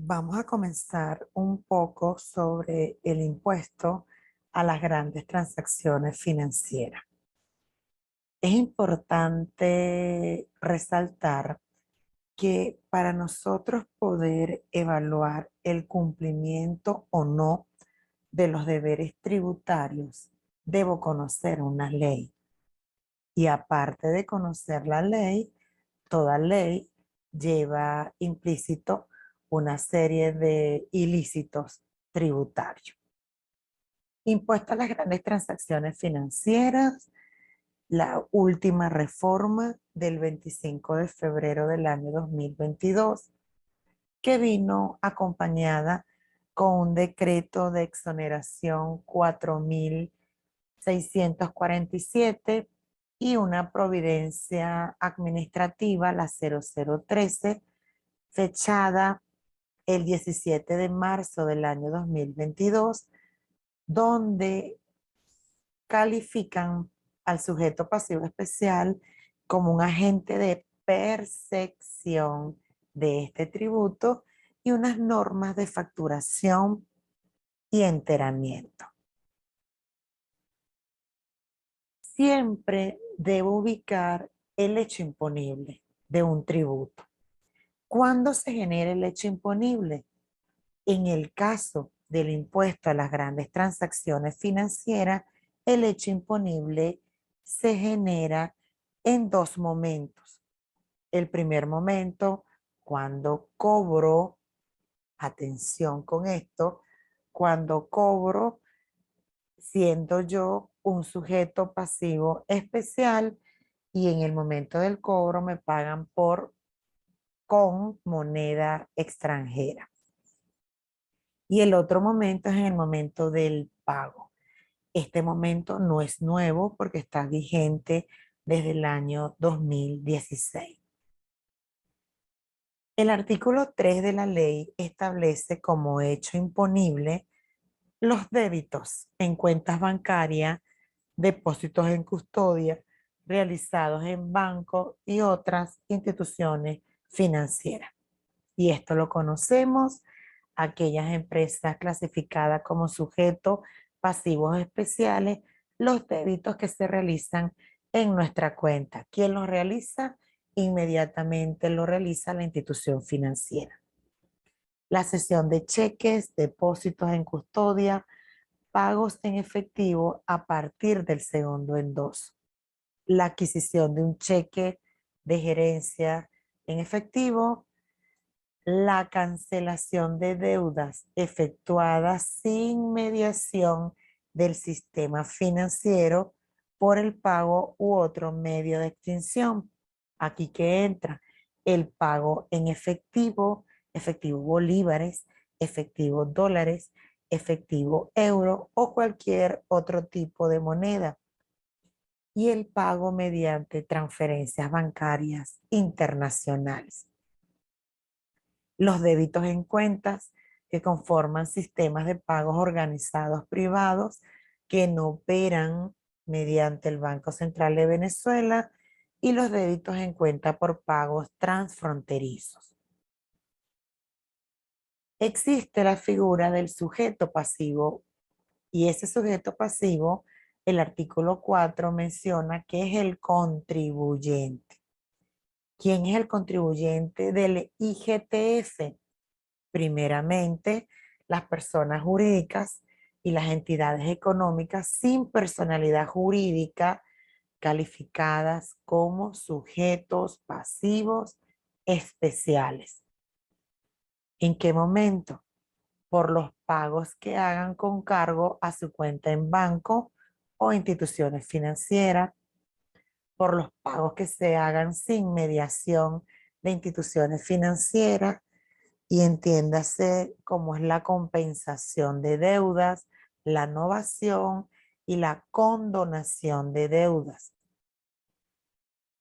Vamos a comenzar un poco sobre el impuesto a las grandes transacciones financieras. Es importante resaltar que para nosotros poder evaluar el cumplimiento o no de los deberes tributarios, debo conocer una ley. Y aparte de conocer la ley, toda ley lleva implícito una serie de ilícitos tributarios. Impuesto a las grandes transacciones financieras, la última reforma del 25 de febrero del año 2022, que vino acompañada con un decreto de exoneración 4647 y una providencia administrativa, la 0013, fechada el 17 de marzo del año 2022, donde califican al sujeto pasivo especial como un agente de percepción de este tributo y unas normas de facturación y enteramiento. Siempre debo ubicar el hecho imponible de un tributo. ¿Cuándo se genera el hecho imponible? En el caso del impuesto a las grandes transacciones financieras, el hecho imponible se genera en dos momentos. El primer momento, cuando cobro, atención con esto, cuando cobro siendo yo un sujeto pasivo especial y en el momento del cobro me pagan con moneda extranjera. Y el otro momento es en el momento del pago. Este momento no es nuevo porque está vigente desde el año 2016. El artículo 3 de la ley establece como hecho imponible los débitos en cuentas bancarias, depósitos en custodia, realizados en bancos y otras instituciones financieras. Y esto lo conocemos, aquellas empresas clasificadas como sujetos pasivos especiales, los débitos que se realizan en nuestra cuenta. ¿Quién los realiza? Inmediatamente lo realiza la institución financiera. La cesión de cheques, depósitos en custodia, pagos en efectivo a partir del segundo endoso. La adquisición de un cheque de gerencia en efectivo, la cancelación de deudas efectuadas sin mediación del sistema financiero por el pago u otro medio de extinción. Aquí que entra el pago en efectivo, efectivo bolívares, efectivo dólares, efectivo euro o cualquier otro tipo de moneda. Y el pago mediante transferencias bancarias internacionales. Los débitos en cuentas que conforman sistemas de pagos organizados privados que no operan mediante el Banco Central de Venezuela y los débitos en cuenta por pagos transfronterizos. Existe la figura del sujeto pasivo y ese sujeto pasivo, el artículo 4 menciona que es el contribuyente. ¿Quién es el contribuyente del IGTF? Primeramente, las personas jurídicas y las entidades económicas sin personalidad jurídica calificadas como sujetos pasivos especiales. ¿En qué momento? Por los pagos que hagan con cargo a su cuenta en banco o instituciones financieras, por los pagos que se hagan sin mediación de instituciones financieras, y entiéndase cómo es la compensación de deudas, la novación y la condonación de deudas.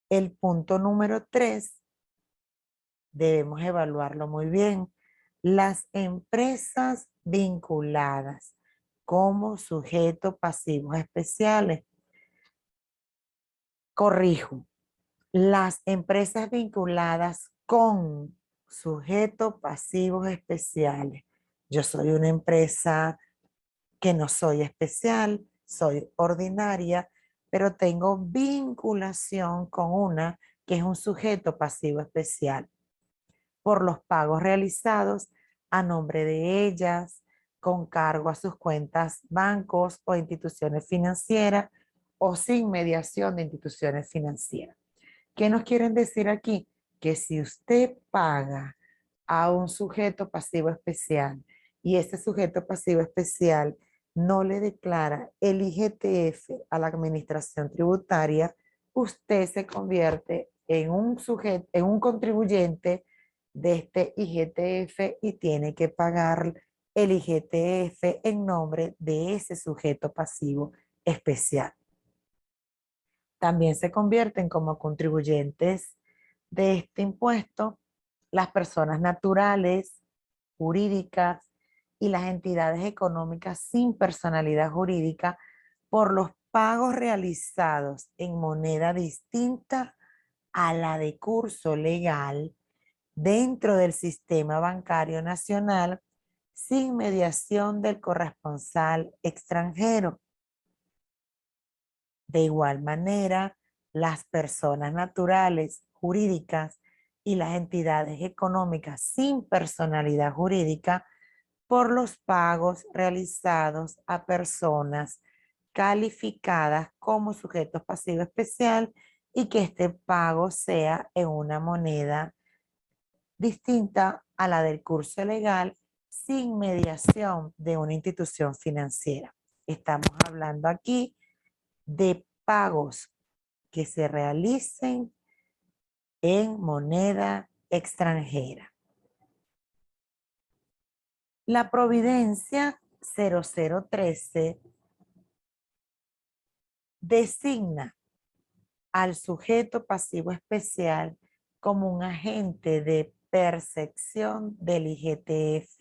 El punto número 3, debemos evaluarlo muy bien. Las empresas vinculadas como sujetos pasivos especiales. Corrijo, las empresas vinculadas con Sujetos pasivos especiales. Yo soy una empresa que no soy especial, soy ordinaria, pero tengo vinculación con una que es un sujeto pasivo especial por los pagos realizados a nombre de ellas, con cargo a sus cuentas, bancos o instituciones financieras o sin mediación de instituciones financieras. ¿Qué nos quieren decir aquí? Que si usted paga a un sujeto pasivo especial y ese sujeto pasivo especial no le declara el IGTF a la administración tributaria, usted se convierte en un sujeto, en un contribuyente de este IGTF y tiene que pagar el IGTF en nombre de ese sujeto pasivo especial. También se convierten como contribuyentes de este impuesto las personas naturales, jurídicas y las entidades económicas sin personalidad jurídica por los pagos realizados en moneda distinta a la de curso legal dentro del sistema bancario nacional sin mediación del corresponsal extranjero. De igual manera, las personas naturales, jurídicas y las entidades económicas sin personalidad jurídica por los pagos realizados a personas calificadas como sujetos pasivos especial y que este pago sea en una moneda distinta a la del curso legal sin mediación de una institución financiera. Estamos hablando aquí de pagos que se realicen en moneda extranjera. La Providencia 0013 designa al sujeto pasivo especial como un agente de percepción del IGTF.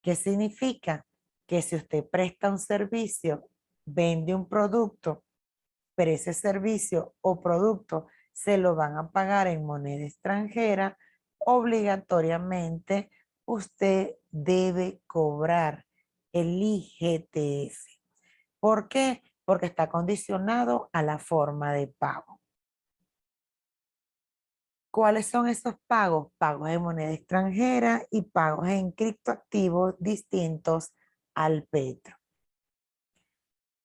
¿Qué significa? Que si usted presta un servicio, vende un producto, pero ese servicio o producto se lo van a pagar en moneda extranjera, obligatoriamente usted debe cobrar el IGTF. ¿Por qué? Porque está condicionado a la forma de pago. ¿Cuáles son esos pagos? Pagos en moneda extranjera y pagos en criptoactivos distintos al petro.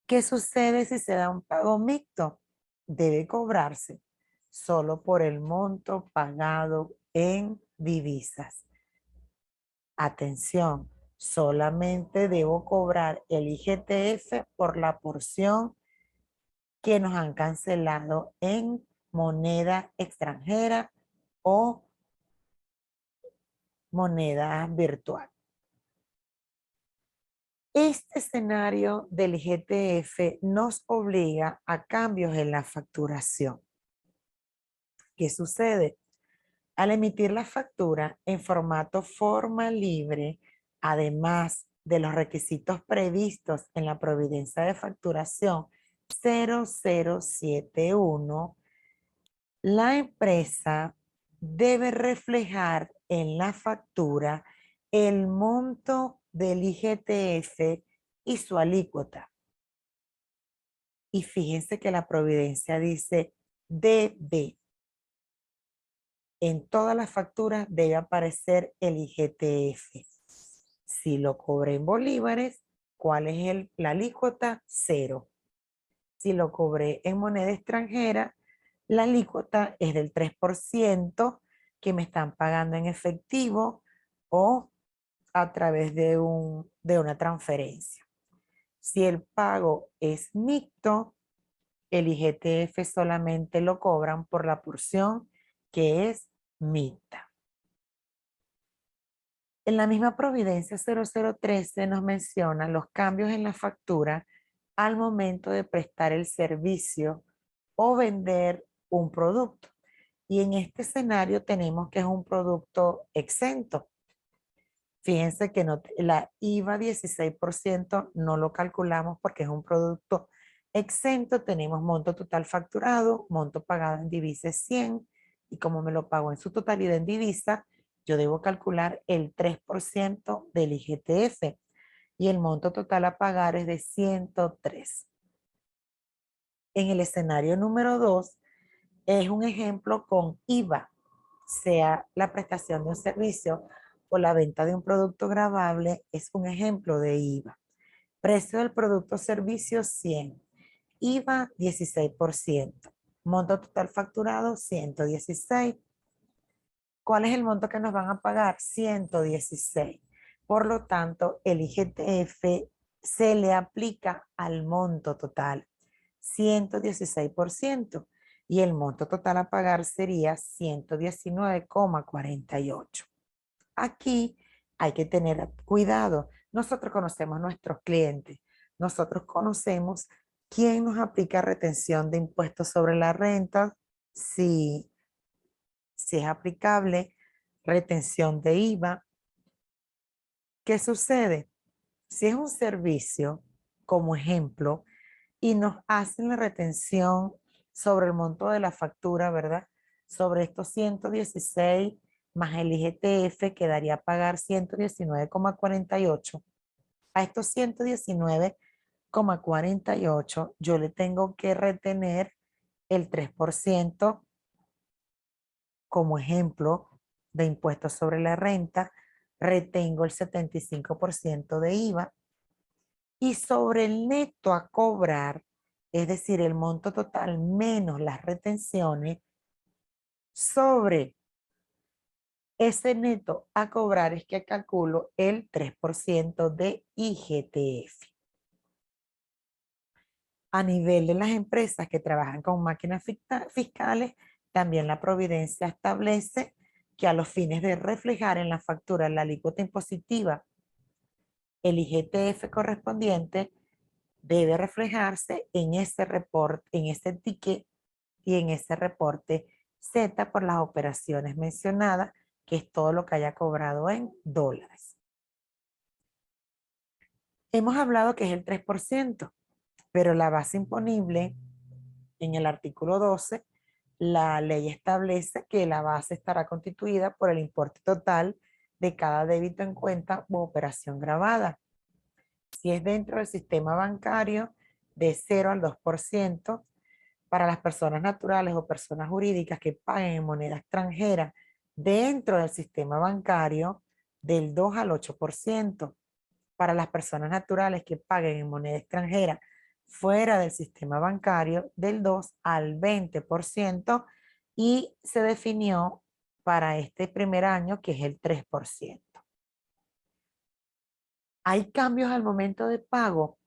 ¿Qué sucede si se da un pago mixto? Debe cobrarse solo por el monto pagado en divisas. Atención, solamente debo cobrar el IGTF por la porción que nos han cancelado en moneda extranjera o moneda virtual. Este escenario del IGTF nos obliga a cambios en la facturación. ¿Qué sucede? Al emitir la factura en formato forma libre, además de los requisitos previstos en la Providencia de Facturación 0071, la empresa debe reflejar en la factura el monto del IGTF y su alícuota. Y fíjense que la Providencia dice debe. En todas las facturas debe aparecer el IGTF. Si lo cobré en bolívares, ¿cuál es la alícuota? 0. Si lo cobré en moneda extranjera, la alícuota es del 3% que me están pagando en efectivo o a través de una transferencia. Si el pago es mixto, el IGTF solamente lo cobran por la porción que es mixta. En la misma Providencia 0013 nos menciona los cambios en la factura al momento de prestar el servicio o vender un producto. Y en este escenario tenemos que es un producto exento. Fíjense que la IVA 16% no lo calculamos porque es un producto exento. Tenemos monto total facturado, monto pagado en divisa 100 y como me lo pago en su totalidad en divisa, yo debo calcular el 3% del IGTF y el monto total a pagar es de 103. En el escenario número 2 es un ejemplo con IVA, sea la prestación de un servicio o la venta de un producto gravable, es un ejemplo de IVA. Precio del producto o servicio 100, IVA 16%, monto total facturado 116. ¿Cuál es el monto que nos van a pagar? 116. Por lo tanto, el IGTF se le aplica al monto total, 116%, y el monto total a pagar sería 119,48. Aquí hay que tener cuidado. Nosotros conocemos a nuestros clientes. Nosotros conocemos quién nos aplica retención de impuestos sobre la renta, si es aplicable, retención de IVA. ¿Qué sucede? Si es un servicio, como ejemplo, y nos hacen la retención sobre el monto de la factura, ¿verdad? Sobre estos 116 más el IGTF quedaría a pagar 119,48. A estos 119,48 yo le tengo que retener el 3% como ejemplo de impuestos sobre la renta, retengo el 75% de IVA y sobre el neto a cobrar, es decir, el monto total menos las retenciones, sobre ese neto a cobrar es que calculo el 3% de IGTF. A nivel de las empresas que trabajan con máquinas fiscales, también la Providencia establece que a los fines de reflejar en la factura la alícuota impositiva, el IGTF correspondiente debe reflejarse en ese reporte, en ese ticket y en ese reporte Z por las operaciones mencionadas, que es todo lo que haya cobrado en dólares. Hemos hablado que es el 3%, pero la base imponible en el artículo 12, la ley establece que la base estará constituida por el importe total de cada débito en cuenta u operación grabada. Si es dentro del sistema bancario, de 0 al 2%, para las personas naturales o personas jurídicas que paguen en moneda extranjera dentro del sistema bancario, del 2 al 8%. Para las personas naturales que paguen en moneda extranjera fuera del sistema bancario, del 2 al 20%, y se definió para este primer año que es el 3%. ¿Hay cambios al momento de pago?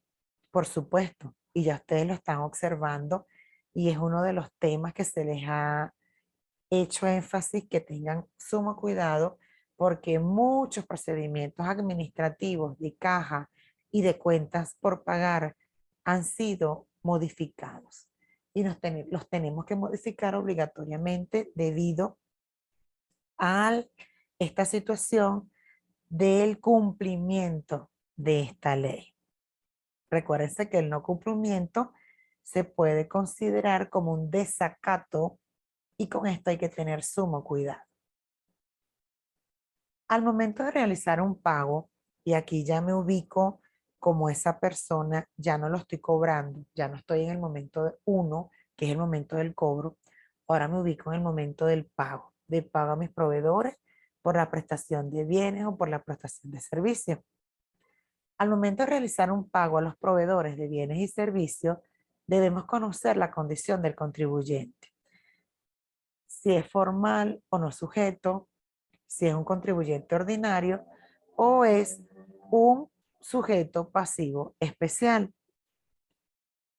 Por supuesto, y ya ustedes lo están observando, y es uno de los temas que se les ha hecho énfasis que tengan sumo cuidado porque muchos procedimientos administrativos de caja y de cuentas por pagar han sido modificados y los tenemos que modificar obligatoriamente debido a esta situación del cumplimiento de esta ley. Recuérdense que el no cumplimiento se puede considerar como un desacato y con esto hay que tener sumo cuidado. Al momento de realizar un pago, y aquí ya me ubico como esa persona, ya no lo estoy cobrando, ya no estoy en el momento 1, que es el momento del cobro, ahora me ubico en el momento del pago, de pago a mis proveedores por la prestación de bienes o por la prestación de servicios. Al momento de realizar un pago a los proveedores de bienes y servicios, debemos conocer la condición del contribuyente. Si es formal o no sujeto, si es un contribuyente ordinario o es un sujeto pasivo especial.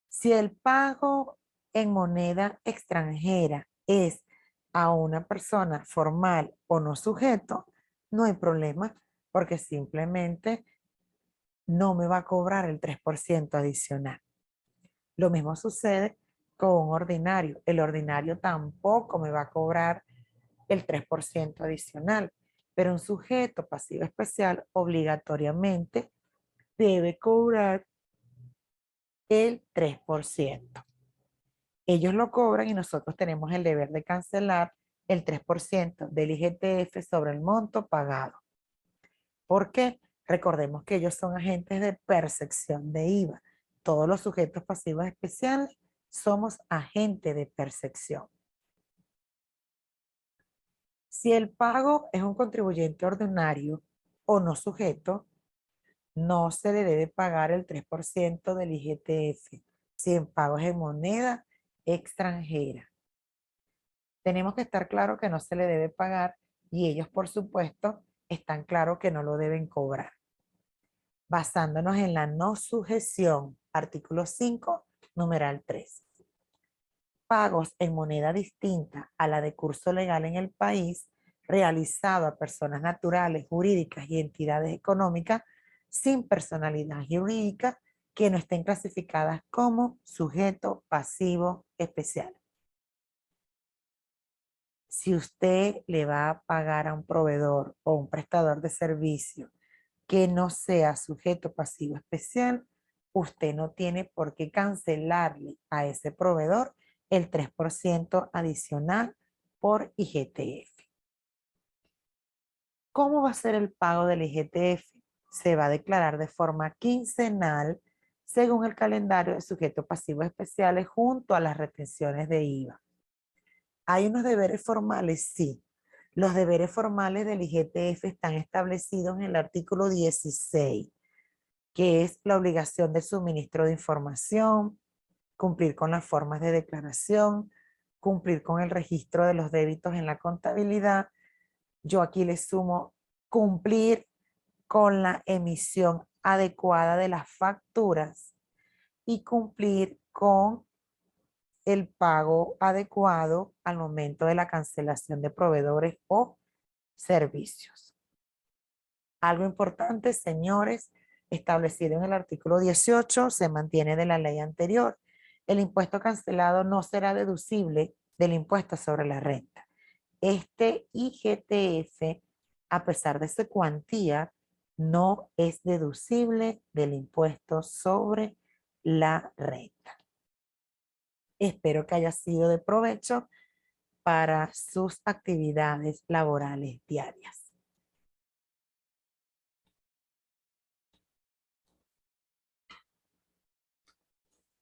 Si el pago en moneda extranjera es a una persona formal o no sujeto, no hay problema porque simplemente no me va a cobrar el 3% adicional. Lo mismo sucede con un ordinario. El ordinario tampoco me va a cobrar el 3% adicional, pero un sujeto pasivo especial obligatoriamente debe cobrar el 3%. Ellos lo cobran y nosotros tenemos el deber de cancelar el 3% del IGTF sobre el monto pagado. ¿Por qué? Recordemos que ellos son agentes de percepción de IVA. Todos los sujetos pasivos especiales somos agentes de percepción. Si el pago es un contribuyente ordinario o no sujeto, no se le debe pagar el 3% del IGTF si en pagos en moneda extranjera. Tenemos que estar claro que no se le debe pagar y ellos, por supuesto, están claros que no lo deben cobrar. Basándonos en la no sujeción, artículo 5, numeral 3. Pagos en moneda distinta a la de curso legal en el país, realizado a personas naturales, jurídicas y entidades económicas sin personalidad jurídica que no estén clasificadas como sujeto pasivo especial. Si usted le va a pagar a un proveedor o un prestador de servicio que no sea sujeto pasivo especial, usted no tiene por qué cancelarle a ese proveedor el 3% adicional por IGTF. ¿Cómo va a ser el pago del IGTF? Se va a declarar de forma quincenal según el calendario de sujetos pasivos especiales junto a las retenciones de IVA. ¿Hay unos deberes formales? Sí. Los deberes formales del IGTF están establecidos en el artículo 16, que es la obligación del suministro de información, cumplir con las formas de declaración, cumplir con el registro de los débitos en la contabilidad. Yo aquí le sumo cumplir con la emisión adecuada de las facturas y cumplir con el pago adecuado al momento de la cancelación de proveedores o servicios. Algo importante, señores, establecido en el artículo 18, se mantiene de la ley anterior. El impuesto cancelado no será deducible del impuesto sobre la renta. Este IGTF, a pesar de su cuantía, no es deducible del impuesto sobre la renta. Espero que haya sido de provecho para sus actividades laborales diarias.